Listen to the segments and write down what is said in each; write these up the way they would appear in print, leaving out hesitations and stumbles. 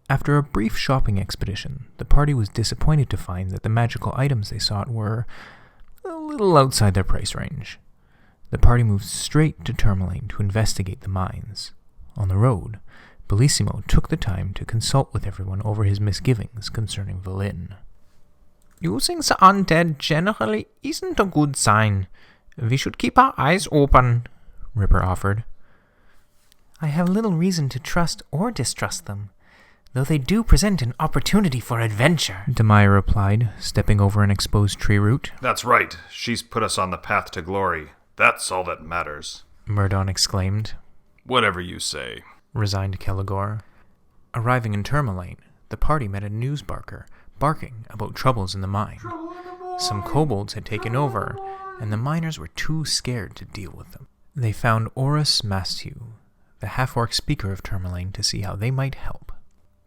After a brief shopping expedition, the party was disappointed to find that the magical items they sought were a little outside their price range. The party moved straight to Tourmaline to investigate the mines. On the road, Belissimo took the time to consult with everyone over his misgivings concerning Valin. Using the undead generally isn't a good sign. We should keep our eyes open, Ripper offered. I have little reason to trust or distrust them, though they do present an opportunity for adventure, Damaia replied, stepping over an exposed tree root. That's right. She's put us on the path to glory. That's all that matters, Murdan exclaimed. Whatever you say, resigned Kelagor. Arriving in Tourmaline, the party met a newsbarker, barking about troubles in the mine. Some kobolds had taken over, and the miners were too scared to deal with them. They found Orus Mastu, the half-orc speaker of Tourmaline, to see how they might help.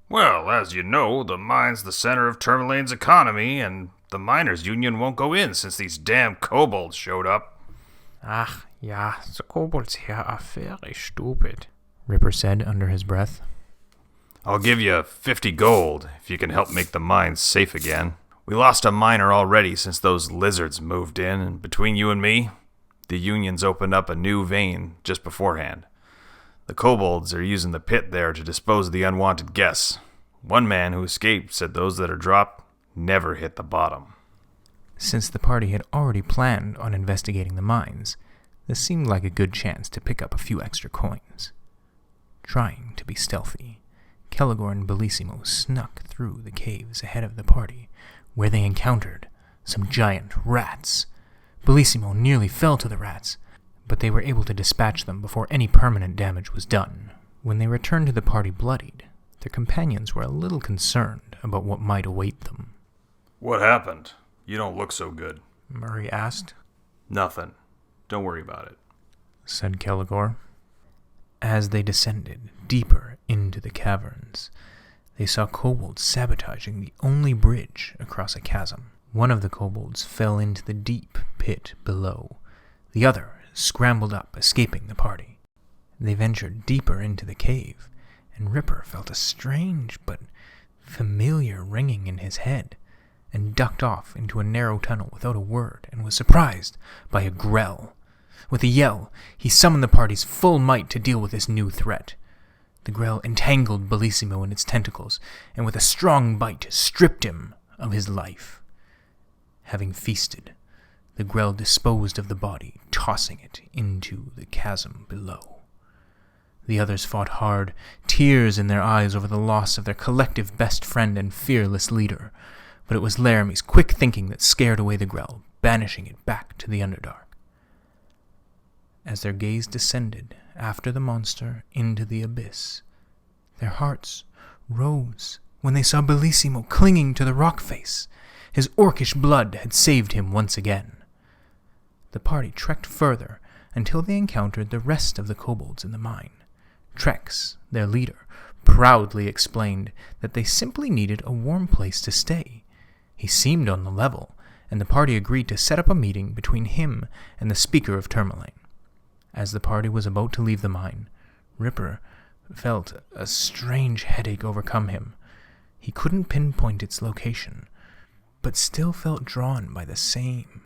Well, as you know, the mine's the center of Tourmaline's economy, and the miners' union won't go in since these damn kobolds showed up. Ach, ja, the kobolds here are very stupid, Ripper said under his breath. I'll give you 50 gold if you can help make the mines safe again. We lost a miner already since those lizards moved in, and between you and me, the union's opened up a new vein just beforehand. The kobolds are using the pit there to dispose of the unwanted guests. One man who escaped said those that are dropped never hit the bottom. Since the party had already planned on investigating the mines, this seemed like a good chance to pick up a few extra coins. Trying to be stealthy, Kelagor and Belissimo snuck through the caves ahead of the party, where they encountered some giant rats. Belissimo nearly fell to the rats, but they were able to dispatch them before any permanent damage was done. When they returned to the party bloodied, their companions were a little concerned about what might await them. What happened? You don't look so good, Murray asked. Nothing. Don't worry about it, said Kelagor. As they descended deeper into the caverns, they saw kobolds sabotaging the only bridge across a chasm. One of the kobolds fell into the deep pit below. The other scrambled up, escaping the party. They ventured deeper into the cave, and Ripper felt a strange but familiar ringing in his head, and ducked off into a narrow tunnel without a word, and was surprised by a grell. With a yell, he summoned the party's full might to deal with this new threat. The grell entangled Belissimo in its tentacles, and with a strong bite stripped him of his life. Having feasted, the grell disposed of the body, tossing it into the chasm below. The others fought hard, tears in their eyes over the loss of their collective best friend and fearless leader, but it was Laremy's quick thinking that scared away the grell, banishing it back to the Underdark. As their gaze descended after the monster into the abyss, their hearts rose when they saw Belissimo clinging to the rock face. His orcish blood had saved him once again. The party trekked further until they encountered the rest of the kobolds in the mine. Trex, their leader, proudly explained that they simply needed a warm place to stay. He seemed on the level, and the party agreed to set up a meeting between him and the speaker of Tourmaline. As the party was about to leave the mine, Ripper felt a strange headache overcome him. He couldn't pinpoint its location, but still felt drawn by the same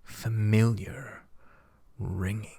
familiar ringing.